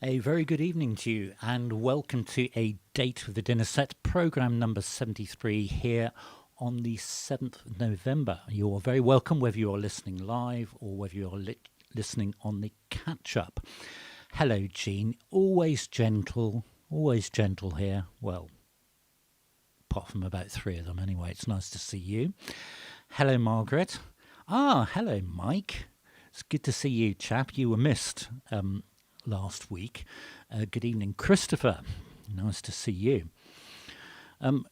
A very good evening to you, and welcome to A Date with the Dinner Set, programme number 73 here on the 7th of November. You are very welcome, whether you are listening live or whether you are listening on the catch-up. Hello, Jean. Always gentle here. Well, apart from about three of them anyway. It's nice to see you. Hello, Margaret. Hello, Mike. It's good to see you, chap. You were missed last week. Good evening, Christopher. Nice to see you.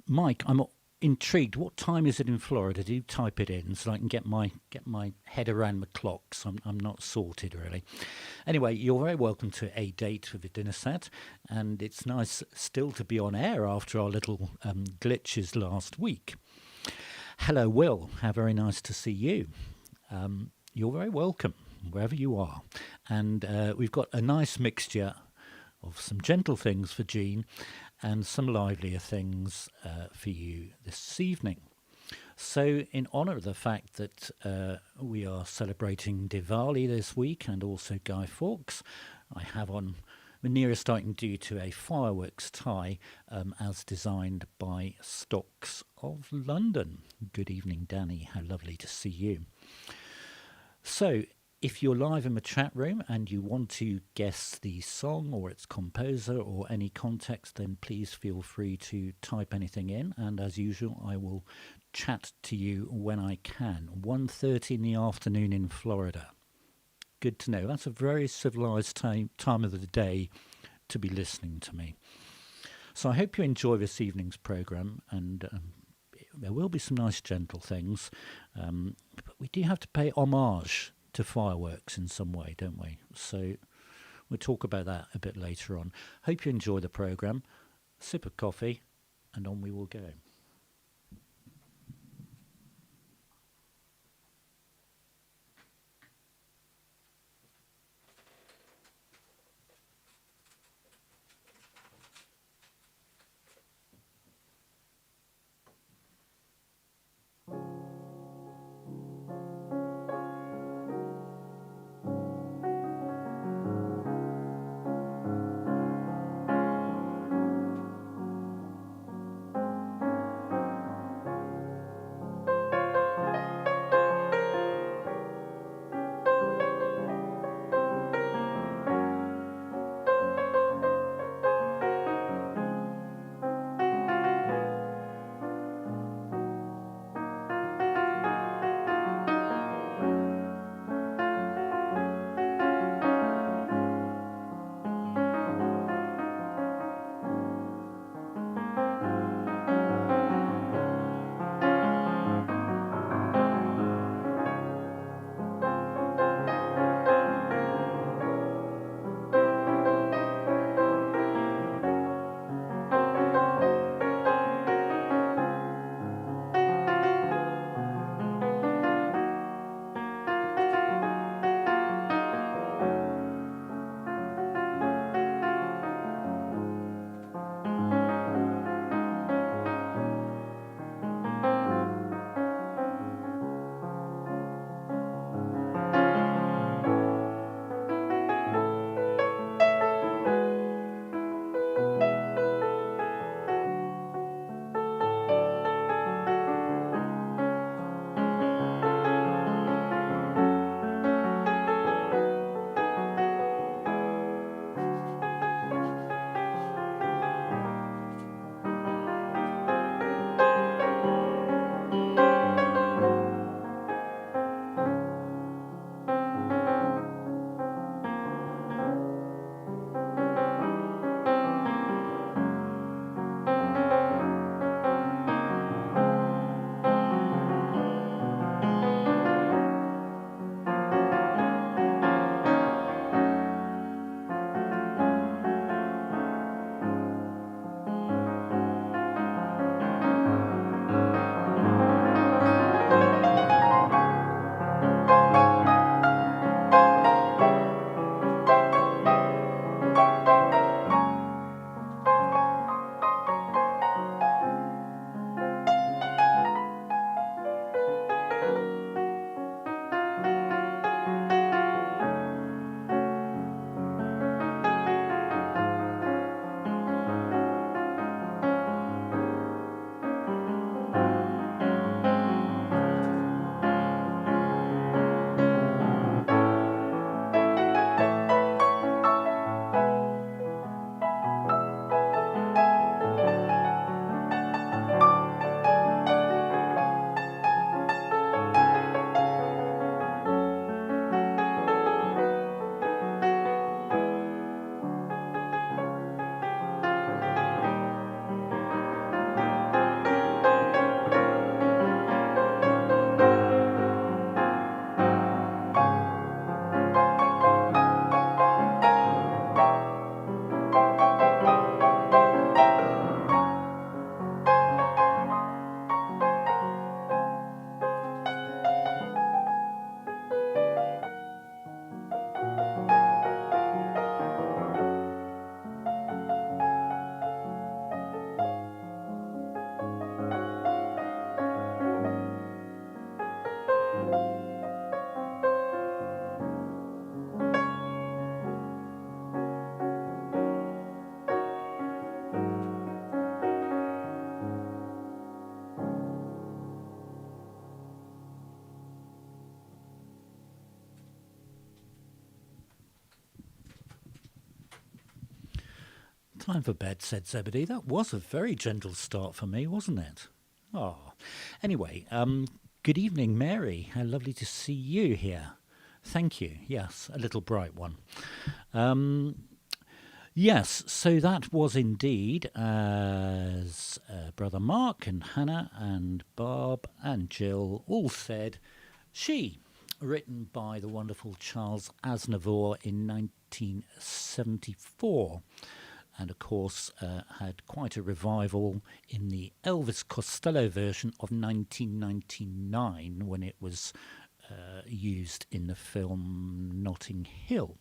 Mike, I'm intrigued. What time is it in Florida? Do type it in so I can get my head around the clocks. I'm not sorted really. Anyway, you're very welcome to A Date with the Dinner Set, and it's nice still to be on air after our little glitches last week. Hello, Will. How very nice to see you. You're very welcome wherever you are, and we've got a nice mixture of some gentle things for Jean and some livelier things for you this evening. So in honour of the fact that we are celebrating Diwali this week and also Guy Fawkes, I have on the nearest I can do to a fireworks tie as designed by Stocks of London. Good evening, Danny. How lovely to see you. So if you're live in the chat room and you want to guess the song or its composer or any context, then please feel free to type anything in. And as usual, I will chat to you when I can. 1:30 in the afternoon in Florida. Good to know. That's a very civilized time of the day to be listening to me. So I hope you enjoy this evening's programme, and there will be some nice gentle things. But we do have to pay homage to fireworks in some way, don't we? So we'll talk about that a bit later on. Hope you enjoy the programme. Sip of coffee, and on we will go. Time for bed, said Zebedee. That was a very gentle start for me, wasn't it? Oh, anyway, good evening, Mary. How lovely to see you here. Thank you. Yes, a little bright one. Yes, so that was indeed as Brother Mark and Hannah and Barb and Jill all said, She, written by the wonderful Charles Aznavour in 1974. And of course had quite a revival in the Elvis Costello version of 1999 when it was used in the film Notting Hill.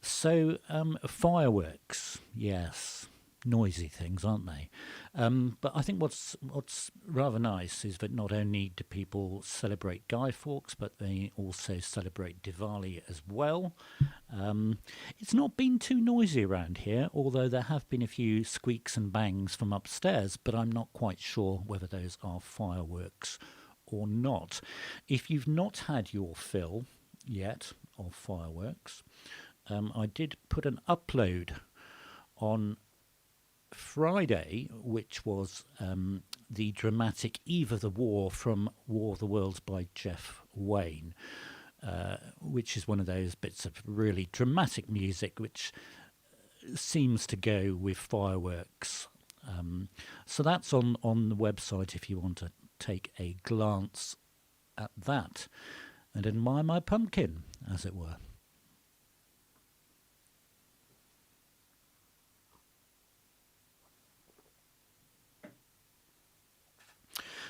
So fireworks, yes, noisy things, aren't they? But I think what's rather nice is that not only do people celebrate Guy Fawkes, but they also celebrate Diwali as well. It's not been too noisy around here, although there have been a few squeaks and bangs from upstairs, but I'm not quite sure whether those are fireworks or not. If you've not had your fill yet of fireworks, I did put an upload on Friday, which was the dramatic Eve of the War from War of the Worlds by Jeff Wayne, which is one of those bits of really dramatic music which seems to go with fireworks. So that's on the website if you want to take a glance at that and admire my pumpkin, as it were.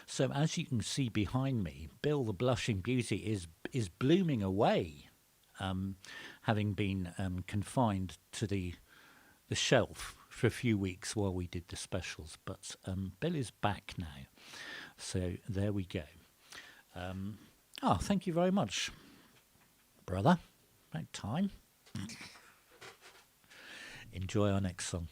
So as you can see behind me, Bill the Blushing Beauty is blooming away, having been confined to the shelf for a few weeks while we did the specials. But Bill is back now, so there we go. Thank you very much, brother. About time. Enjoy our next song.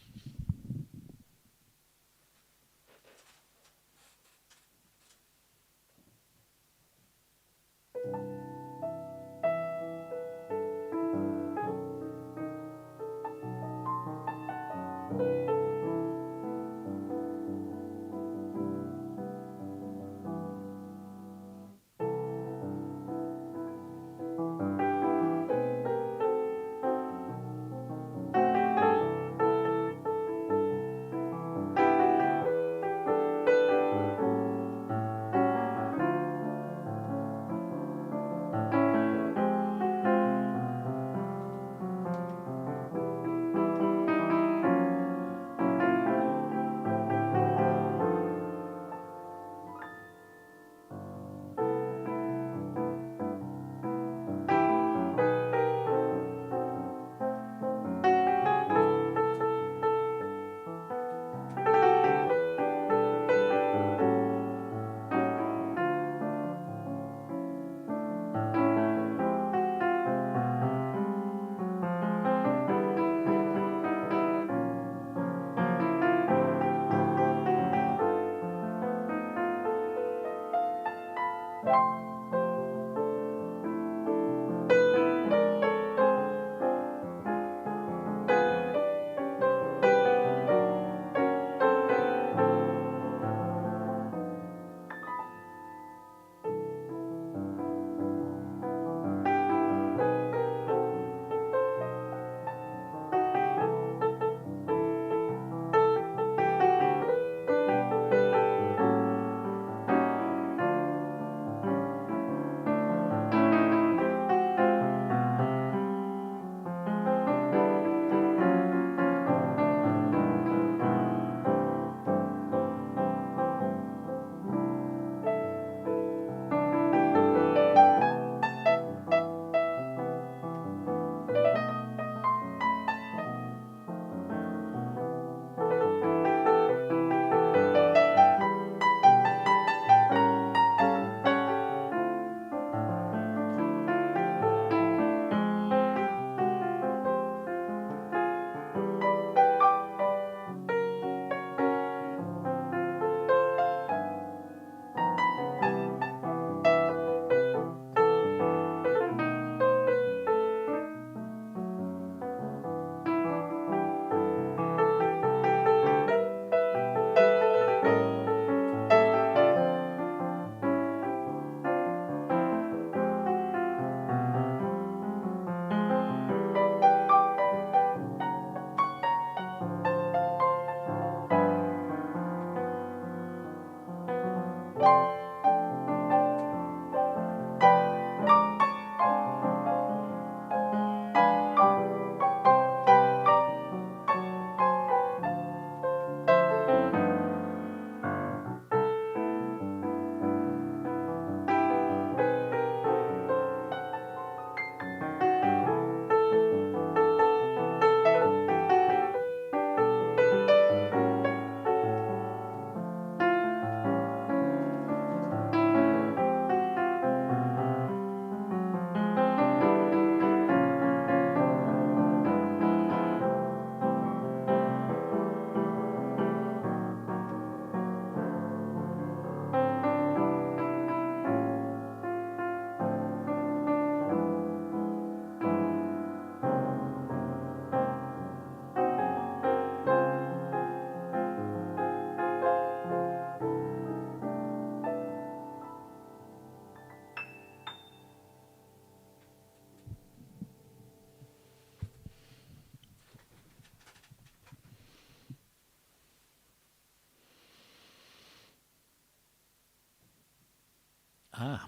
Ah,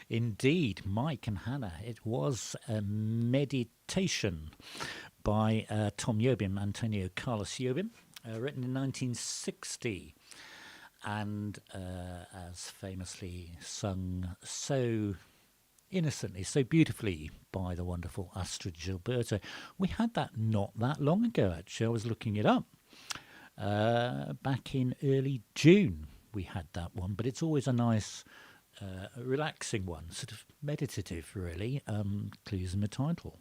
indeed, Mike and Hannah. It was a meditation by Tom Jobim, Antonio Carlos Jobim, written in 1960, and as famously sung so innocently, so beautifully by the wonderful Astrid Gilberto. We had that not that long ago, actually. I was looking it up. Back in early June, we had that one, but it's always a nice, relaxing one, sort of meditative, really. Clues in the title.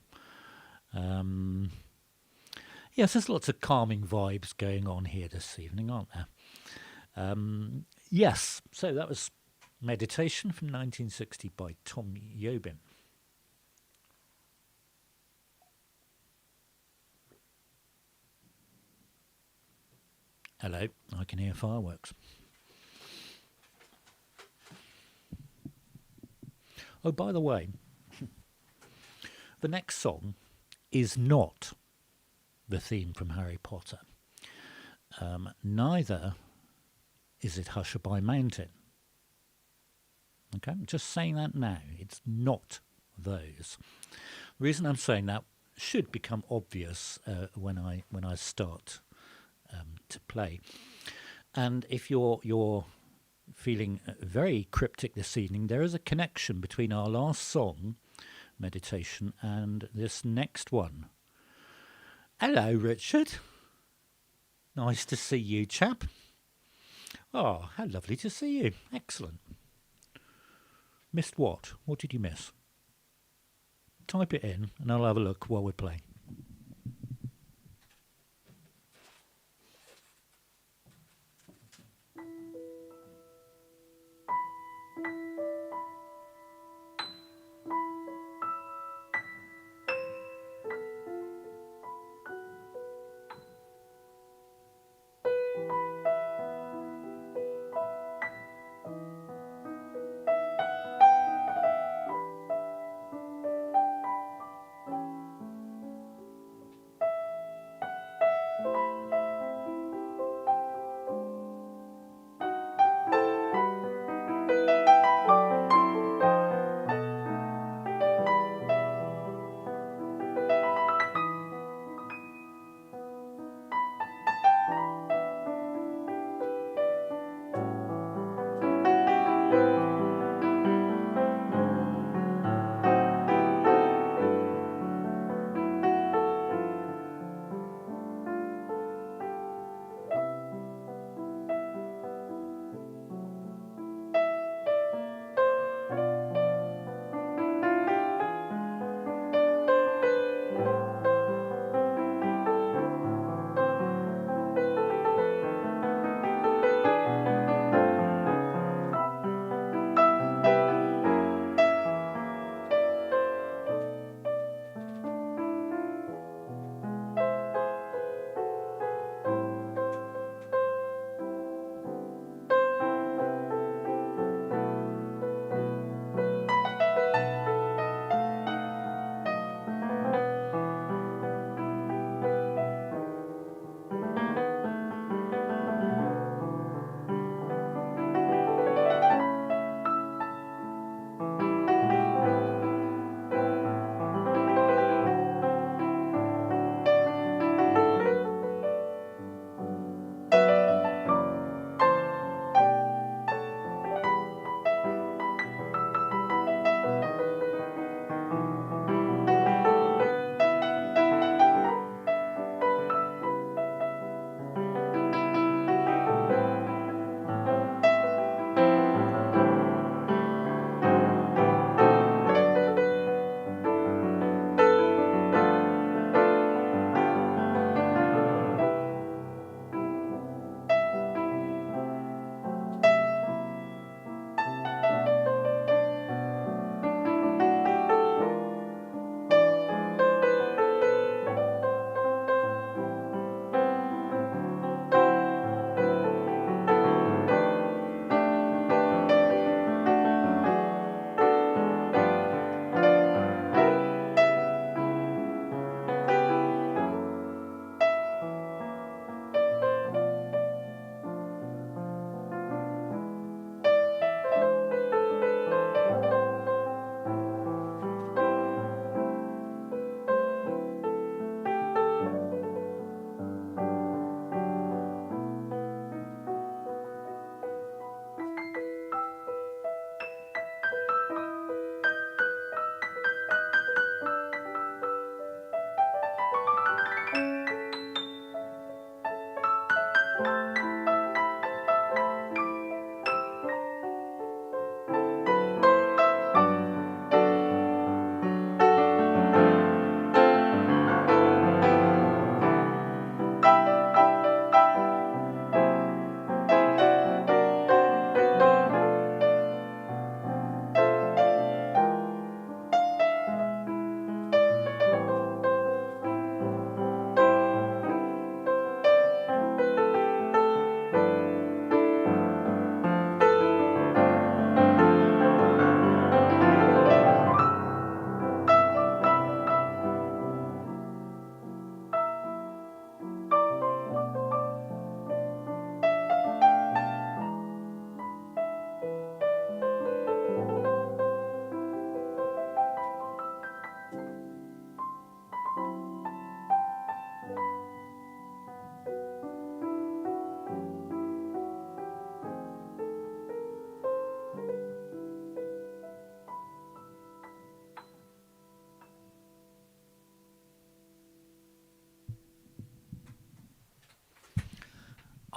Yes, there's lots of calming vibes going on here this evening, aren't there? Yes, so that was Meditation from 1960 by Tom Jobim. Hello, I can hear fireworks. Oh, by the way, the next song is not the theme from Harry Potter. Neither is it Hushabye Mountain. Okay, I'm just saying that now. It's not those. The reason I'm saying that should become obvious when I start to play. And if you're feeling very cryptic this evening, there is a connection between our last song, Meditation, and this next one. Hello, Richard. Nice to see you, chap. Oh, how lovely to see you. Excellent. Missed what? What did you miss? Type it in and I'll have a look while we play.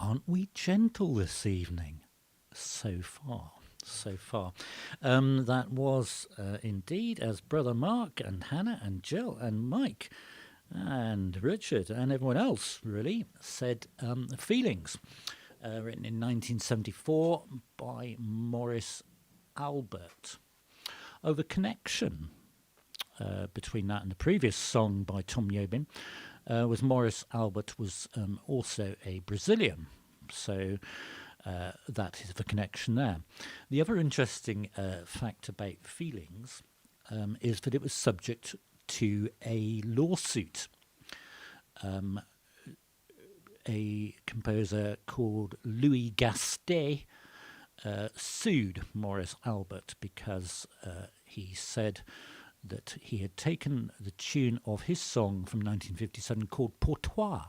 Aren't we gentle this evening? So far, so far. That was indeed, as Brother Mark and Hannah and Jill and Mike and Richard and everyone else really said, Feelings, written in 1974 by Maurice Albert. The connection between that and the previous song by Tom Jobim was Maurice Albert was also a Brazilian, so that is the connection there. The other interesting fact about Feelings is that it was subject to a lawsuit. A composer called Louis Gastet sued Maurice Albert because he said that he had taken the tune of his song from 1957 called Pour Toi.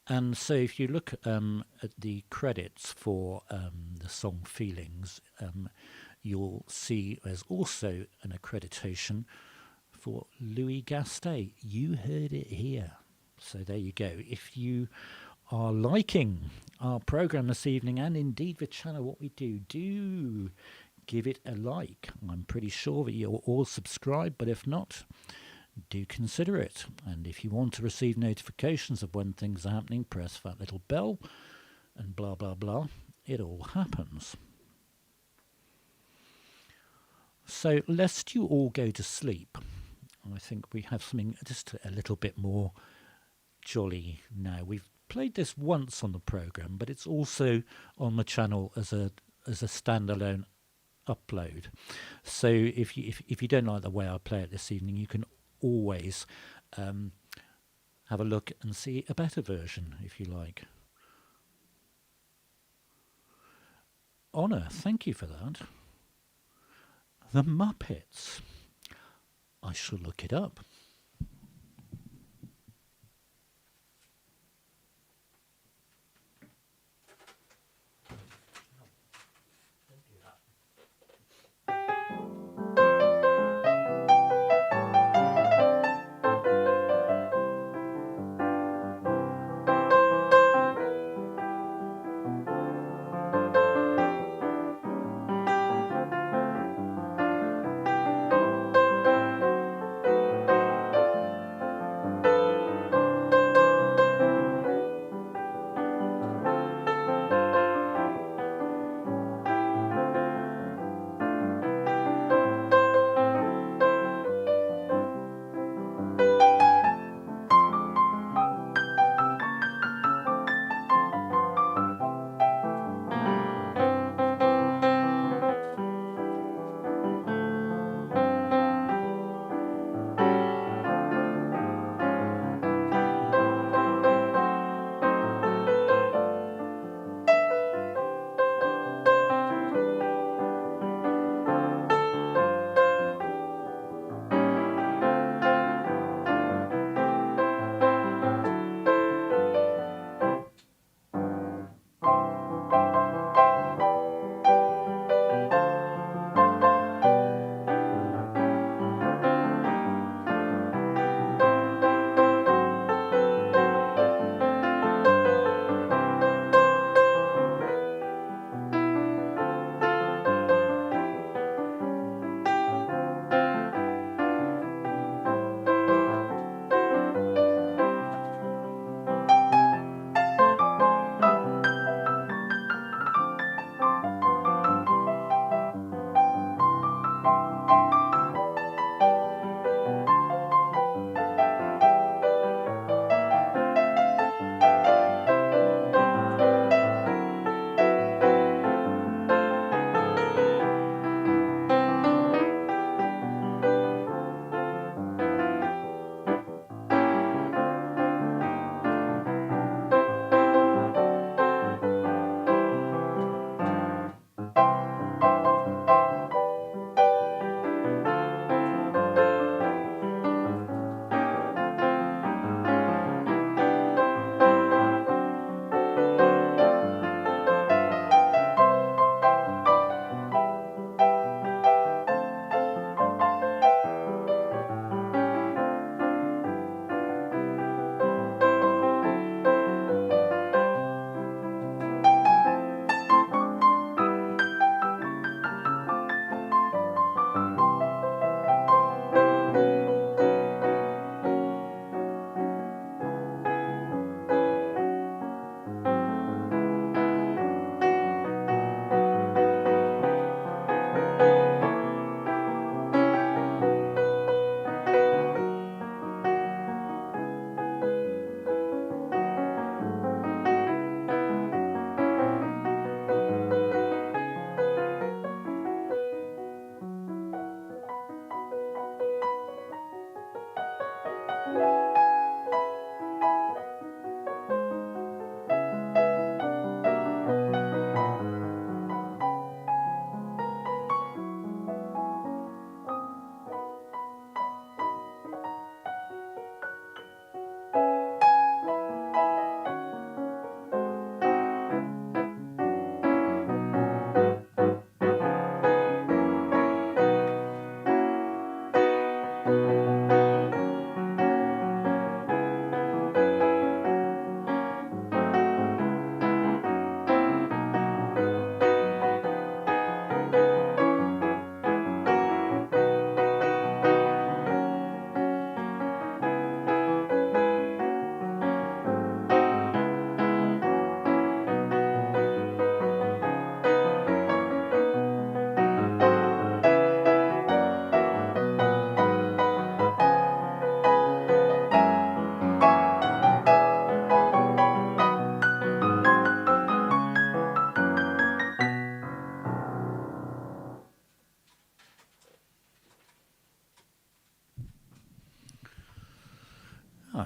And so if you look at the credits for the song Feelings, you'll see there's also an accreditation for Louis Gastet. You heard it here. So there you go. If you are liking our programme this evening and indeed the channel, what we do give it a like. I'm pretty sure that you're all subscribed, but if not, do consider it. And if you want to receive notifications of when things are happening, press that little bell and blah, blah, blah. It all happens. So lest you all go to sleep, I think we have something just a little bit more jolly now. We've played this once on the programme, but it's also on the channel as a standalone upload. So if you don't like the way I play it this evening, you can always have a look and see a better version if you like. Honor, thank you for that. The Muppets. I shall look it up.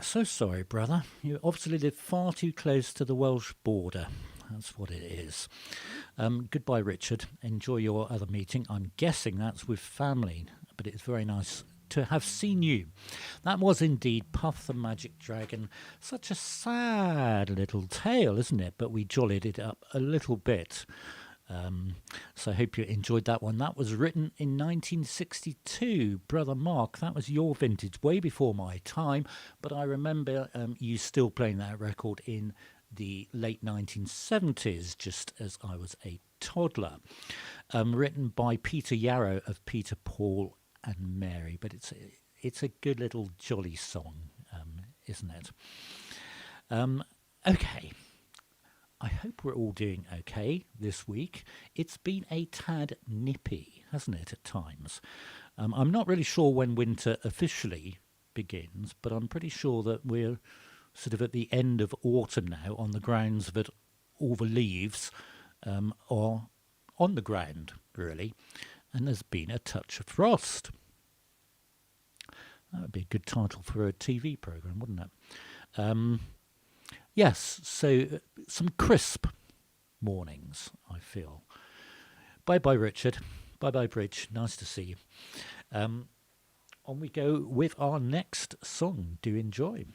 So sorry, brother. You obviously live far too close to the Welsh border. That's what it is. Goodbye, Richard. Enjoy your other meeting. I'm guessing that's with family, but it's very nice to have seen you. That was indeed Puff the Magic Dragon. Such a sad little tale, isn't it? But we jollied it up a little bit. So I hope you enjoyed that one. That was written in 1962. Brother Mark, that was your vintage, way before my time. But I remember you still playing that record in the late 1970s, just as I was a toddler. Written by Peter Yarrow of Peter, Paul and Mary. But it's a good little jolly song, isn't it? Okay. I hope we're all doing okay this week. It's been a tad nippy, hasn't it, at times? I'm not really sure when winter officially begins, but I'm pretty sure that we're sort of at the end of autumn now, on the grounds that all the leaves are on the ground, really, and there's been a touch of frost. That would be a good title for a TV programme, wouldn't it? Yes, so some crisp mornings, I feel. Bye-bye, Richard. Bye-bye, Bridge. Nice to see you. On we go with our next song. Do enjoy.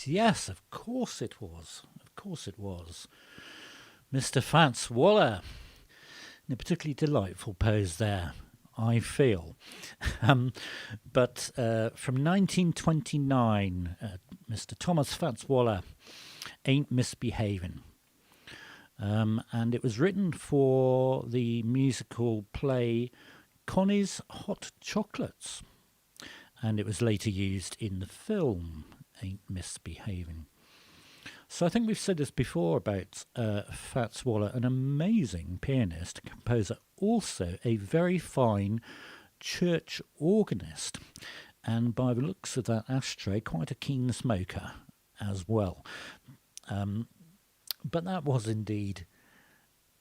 Yes, of course it was. Of course it was. Mr. Fats Waller, in a particularly delightful pose there, I feel. But from 1929, Mr. Thomas Fats Waller, Ain't Misbehavin'. And it was written for the musical play Connie's Hot Chocolates. And it was later used in the film Ain't Misbehavin'. So I think we've said this before about Fats Waller, an amazing pianist, composer, also a very fine church organist, and by the looks of that ashtray, quite a keen smoker as well. But that was indeed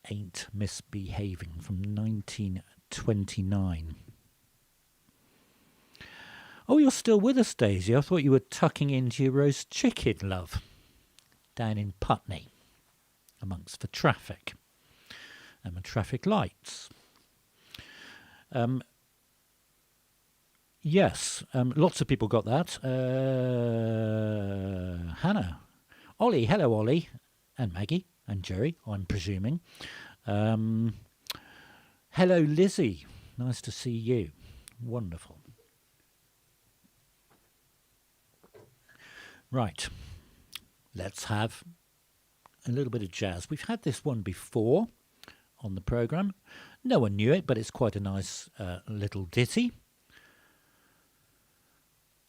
Ain't Misbehavin' from 1929. Oh, you're still with us, Daisy. I thought you were tucking into your roast chicken, love, down in Putney, amongst the traffic and the traffic lights. Yes, lots of people got that. Hannah. Ollie, hello, Ollie. And Maggie and Jerry, I'm presuming. Hello, Lizzie. Nice to see you. Wonderful. Right. Let's have a little bit of jazz. We've had this one before on the programme. No one knew it, but it's quite a nice little ditty.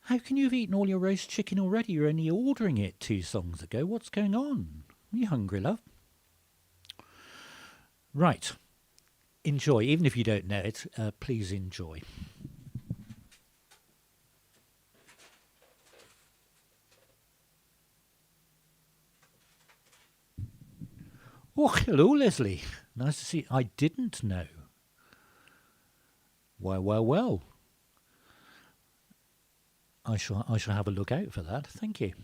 How can you have eaten all your roast chicken already? You're only ordering it 2 songs ago. What's going on? Are you hungry, love? Right. Enjoy. Even if you don't know it, please enjoy. Oh, hello, Leslie. Nice to see you. I didn't know. Well. I shall have a look out for that. Thank you.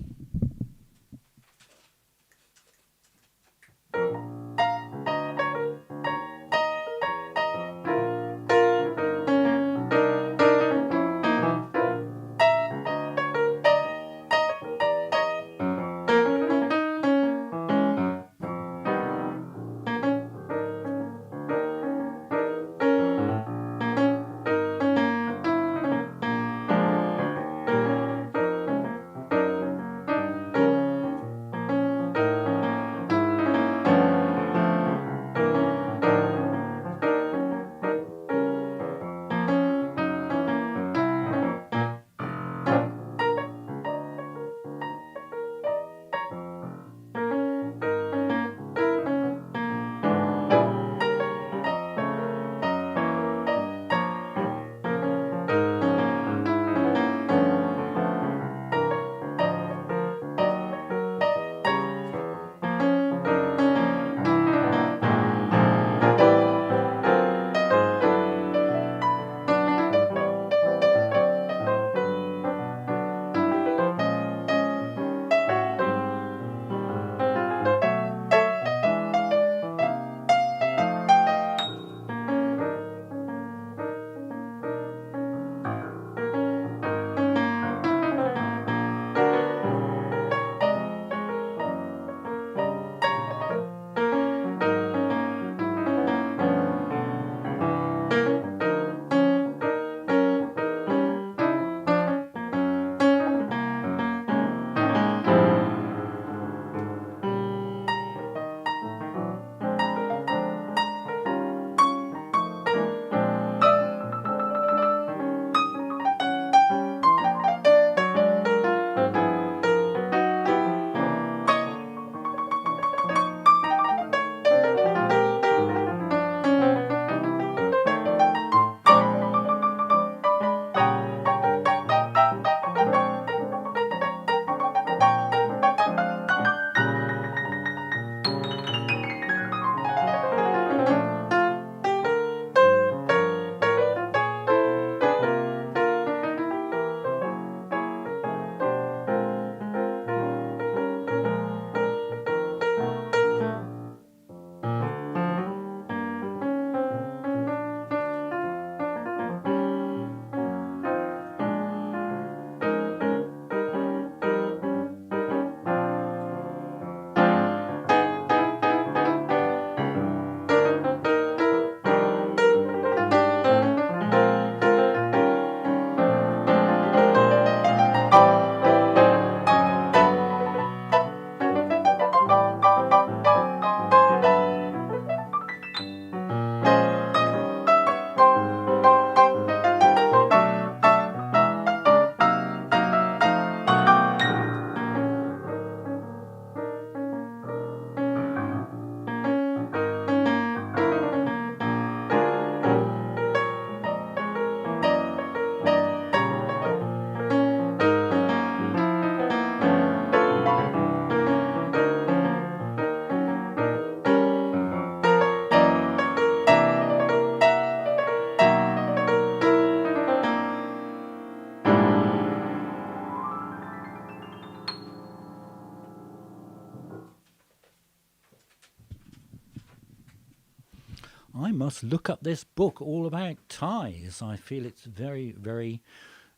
I must look up this book all about ties. I feel it's very, very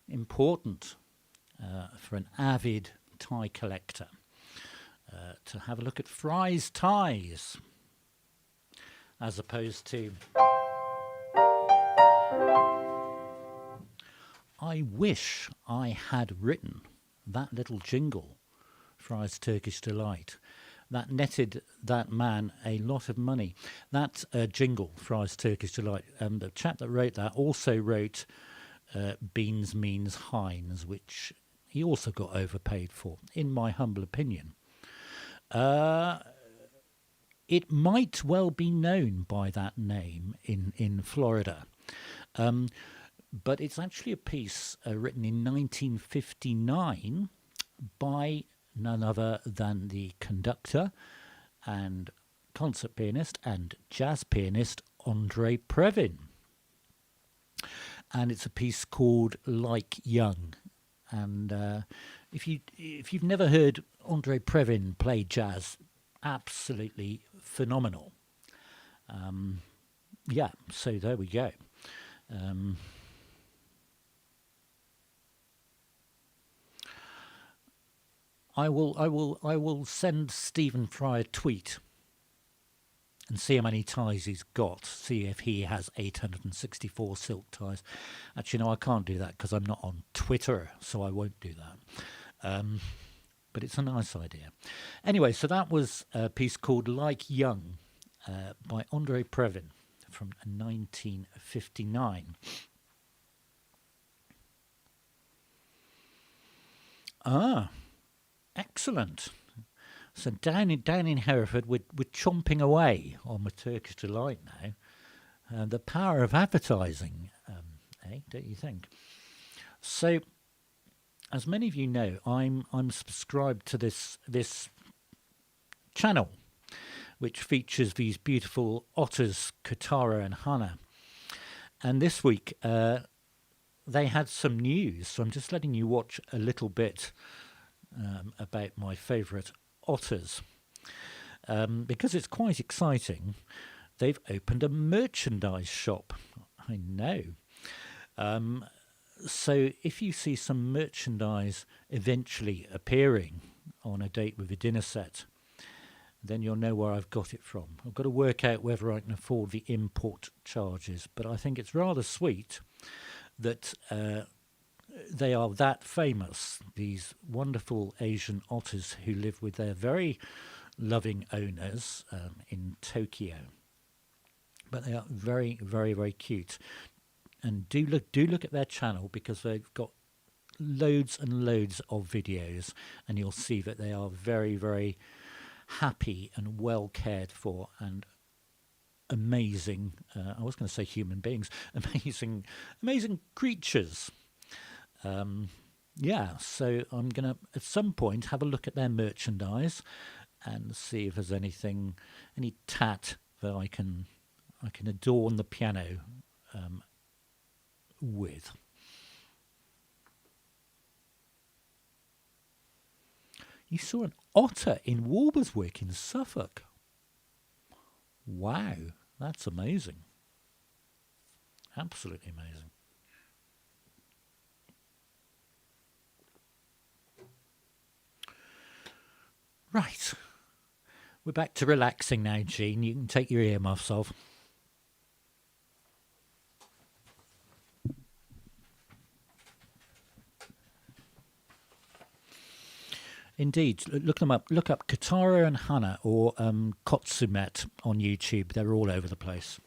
important for an avid tie collector to have a look at Fry's ties, as opposed to... I wish I had written that little jingle, Fry's Turkish Delight. That netted that man a lot of money. That jingle, Fry's Turkish Delight, the chap that wrote that also wrote Beans Means Heinz, which he also got overpaid for, in my humble opinion. It might well be known by that name in Florida. But it's actually a piece written in 1959 by none other than the conductor and concert pianist and jazz pianist André Previn. And it's a piece called Like Young. And if you've never heard André Previn play jazz, absolutely phenomenal. Yeah, so there we go. I will send Stephen Fry a tweet and see how many ties he's got. See if he has 864 silk ties. Actually, no, I can't do that because I'm not on Twitter, so I won't do that. But it's a nice idea. Anyway, so that was a piece called Like Young by André Previn from 1959. Excellent. So down in Hereford, we're chomping away on my Turkish Delight now. The power of advertising, don't you think? So, as many of you know, I'm subscribed to this channel, which features these beautiful otters, Katara and Hannah. And this week, they had some news, so I'm just letting you watch a little bit about my favourite otters, because it's quite exciting. They've opened a merchandise shop. I know. So if you see some merchandise eventually appearing on A Date with a Dinner Set, then you'll know where I've got it from. I've got to work out whether I can afford the import charges, but I think it's rather sweet that they are that famous, these wonderful Asian otters who live with their very loving owners in Tokyo. But they are very, very, very cute. And do look at their channel, because they've got loads and loads of videos, and you'll see that they are very, very happy and well cared for and amazing, I was going to say human beings, amazing creatures. Yeah, so I'm going to, at some point, have a look at their merchandise and see if there's any tat that I can adorn the piano with. You saw an otter in Walberswick in Suffolk. Wow, that's amazing. Absolutely amazing. Right. We're back to relaxing now, Jean. You can take your earmuffs off. Indeed, look them up. Look up Katara and Hannah or Kotsumet on YouTube. They're all over the place.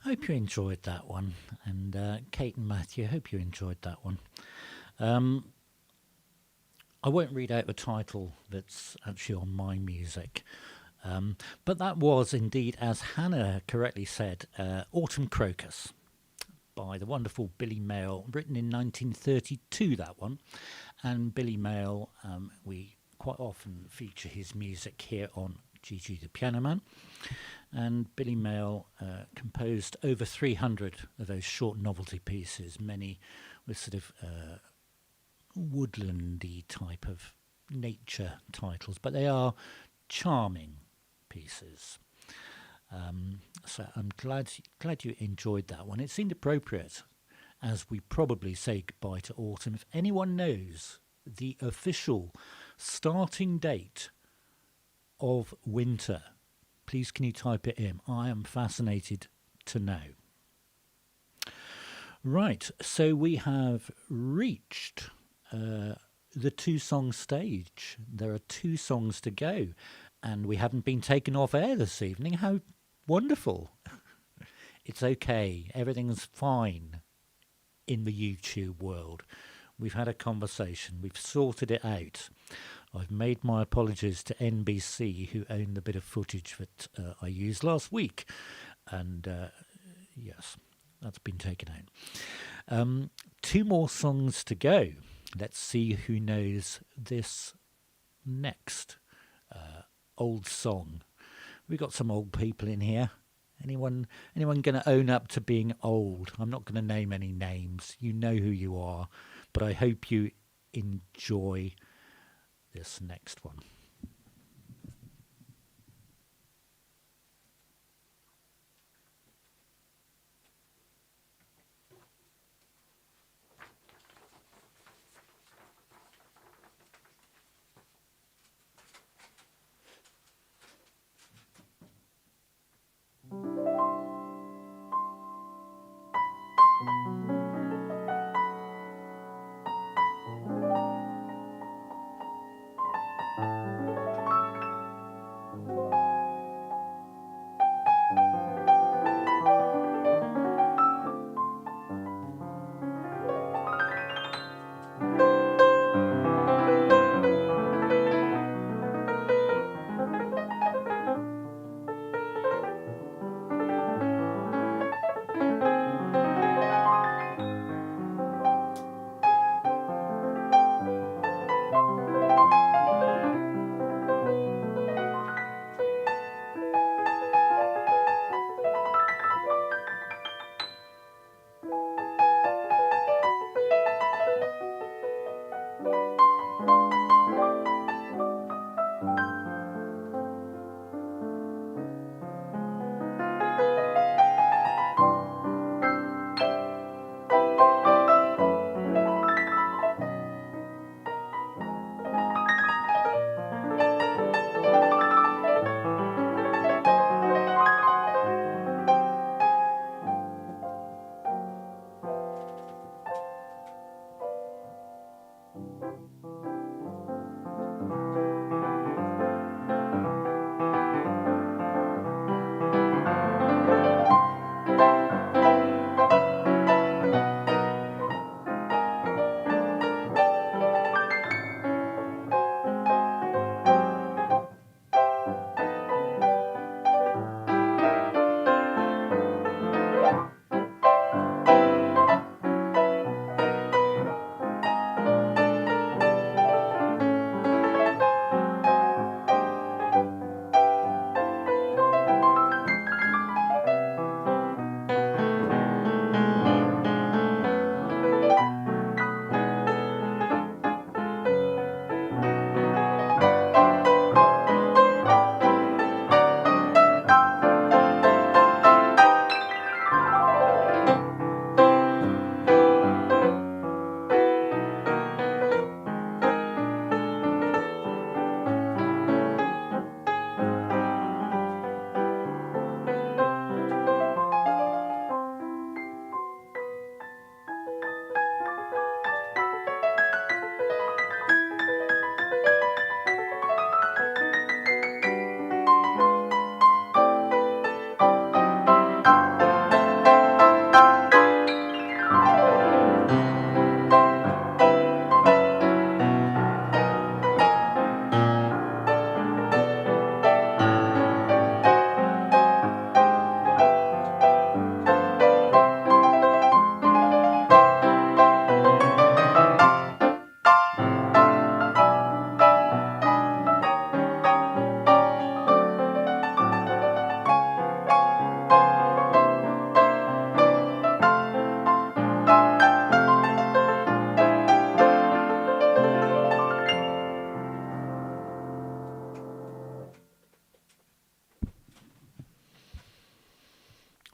Hope you enjoyed that one. And Kate and Matthew, hope you enjoyed that one. I won't read out the title that's actually on my music. But that was indeed, as Hannah correctly said, Autumn Crocus by the wonderful Billy Mayerl, written in 1932, that one. And Billy Mayerl, we quite often feature his music here on Gigi the Piano Man. And Billy Mayerl composed over 300 of those short novelty pieces, many with sort of woodlandy type of nature titles, but they are charming pieces. So I'm glad you enjoyed that one. It seemed appropriate as we probably say goodbye to autumn. If anyone knows the official starting date of winter, please can you type it in? I am fascinated to know. Right, so we have reached the two-song stage. There are 2 songs to go, and we haven't been taken off air this evening. How wonderful. It's okay. Everything's fine in the YouTube world. We've had a conversation. We've sorted it out. I've made my apologies to NBC, who own the bit of footage that I used last week. And yes, that's been taken out. 2 more songs to go. Let's see who knows this next old song. We've got some old people in here. Anyone going to own up to being old? I'm not going to name any names. You know who you are. But I hope you enjoy this next one.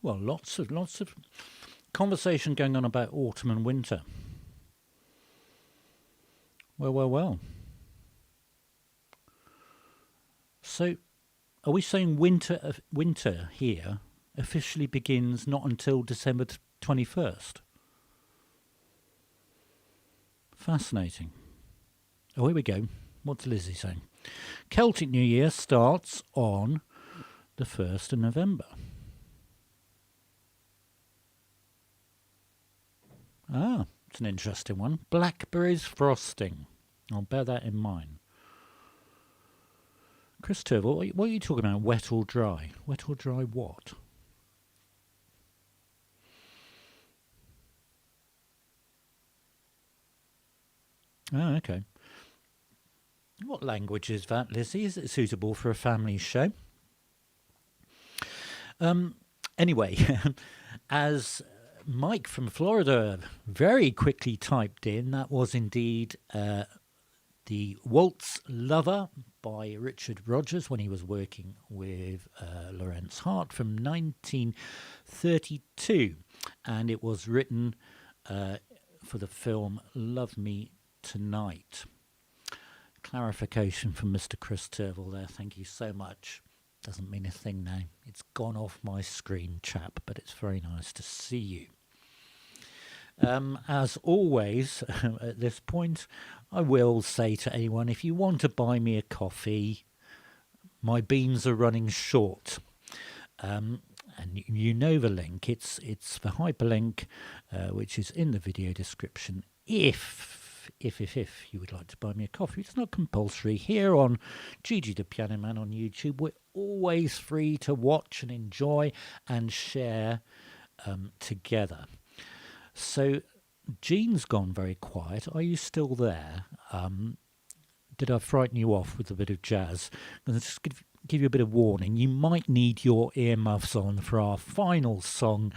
Well, lots of conversation going on about autumn and winter. Well. So, are we saying winter here officially begins not until December 21st? Fascinating. Oh, here we go. What's Lizzie saying? Celtic New Year starts on the 1st of November. Ah, it's an interesting one. Blackberries frosting. I'll bear that in mind. Chris Turville, what are you talking about? Wet or dry? Wet or dry what? Oh, okay. What language is that, Lizzie? Is it suitable for a family show? Anyway, as Mike from Florida very quickly typed in, that was indeed the Waltz Lover by Richard Rodgers when he was working with Lawrence Hart from 1932. And it was written for the film Love Me Tonight. Clarification from Mr. Chris Turville there. Thank you so much. Doesn't mean a thing now. It's gone off my screen, chap, but it's very nice to see you. As always, at this point, I will say to anyone, if you want to buy me a coffee, my beans are running short. And you know the link. It's the hyperlink, which is in the video description. If you would like to buy me a coffee, it's not compulsory. Here on Gigi the Piano Man on YouTube, we're always free to watch and enjoy and share together. So Jean's gone very quiet. Are you still there? Did I frighten you off with a bit of jazz? I'm going to just give you a bit of warning. You might need your earmuffs on for our final song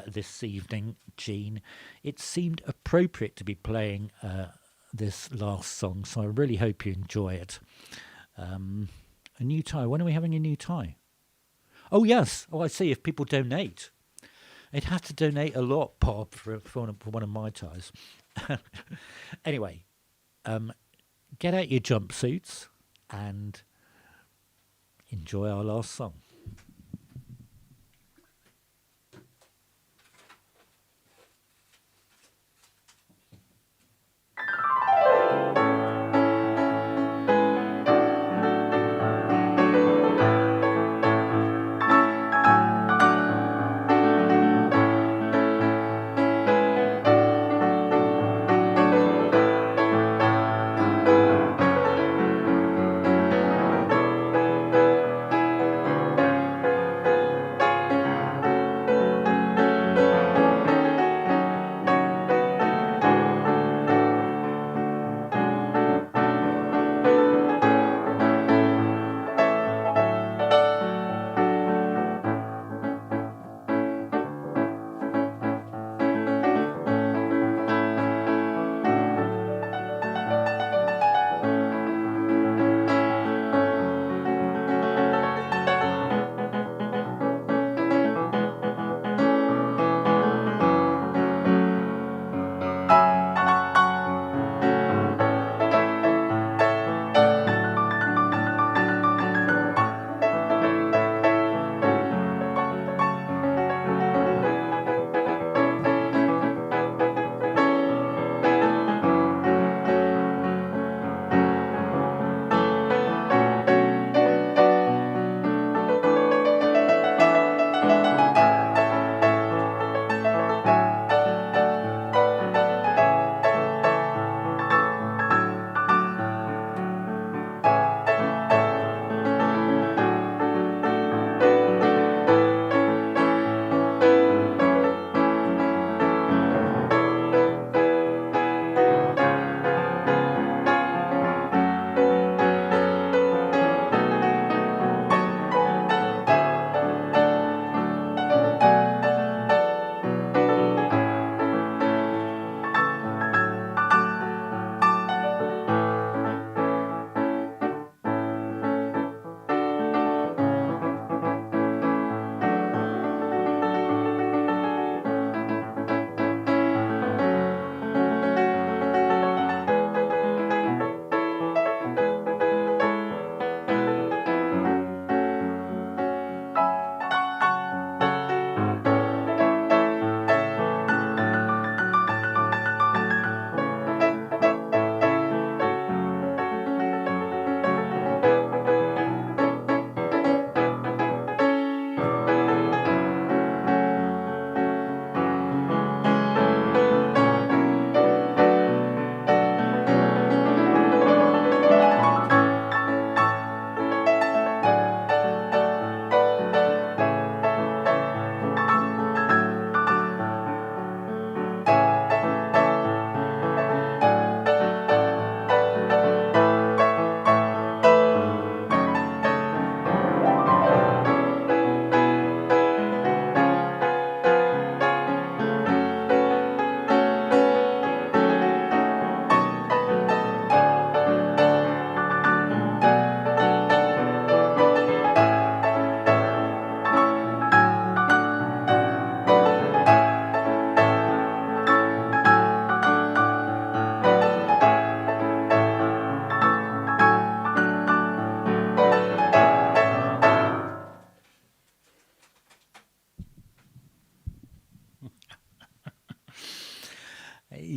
this evening, Jean. It seemed appropriate to be playing this last song, so I really hope you enjoy it. A new tie. When are we having a new tie? Oh, yes. Oh, I see. If people donate. They'd have to donate a lot, Bob, for one of my ties. Anyway, get out your jumpsuits and enjoy our last song.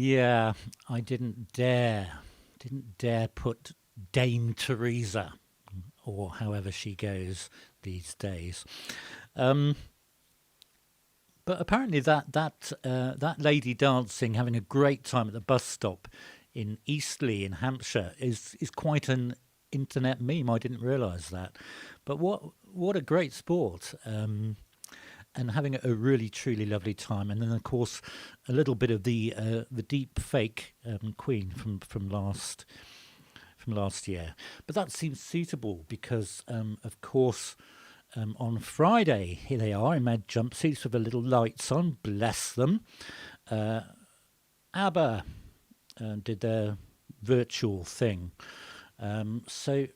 Yeah, I didn't dare put Dame Teresa, or however she goes these days. Um, but apparently that lady dancing, having a great time at the bus stop in Eastleigh in Hampshire, is quite an internet meme. I didn't realise that. But what a great sport. And having a really truly lovely time, and then of course a little bit of the deep fake Queen from last year. But that seems suitable because of course on Friday here they are in mad jumpsuits with the little lights on. Bless them. ABBA did their virtual thing, so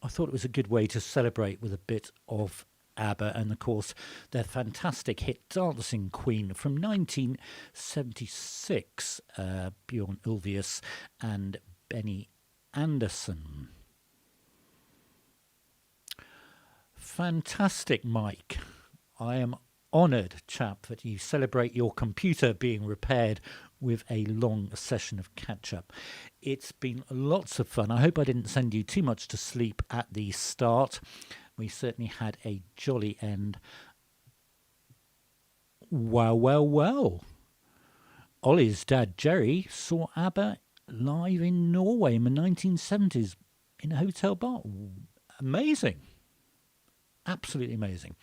I thought it was a good way to celebrate with a bit of ABBA and, of course, their fantastic hit Dancing Queen from 1976, Björn Ulvaeus and Benny Andersson. Fantastic, Mike. I am honoured, chap, that you celebrate your computer being repaired with a long session of catch-up. It's been lots of fun. I hope I didn't send you too much to sleep at the start. We certainly had a jolly end. Well. Ollie's dad, Jerry, saw ABBA live in Norway in the 1970s in a hotel bar. Amazing. Absolutely amazing.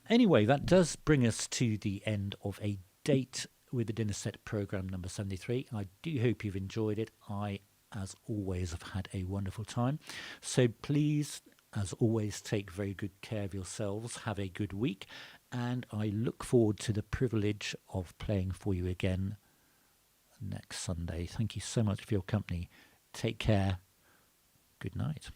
Anyway, that does bring us to the end of a date with the Dinner Set programme number 73. I do hope you've enjoyed it. I, as always, have had a wonderful time. So please, as always, take very good care of yourselves. Have a good week. And I look forward to the privilege of playing for you again next Sunday. Thank you so much for your company. Take care. Good night.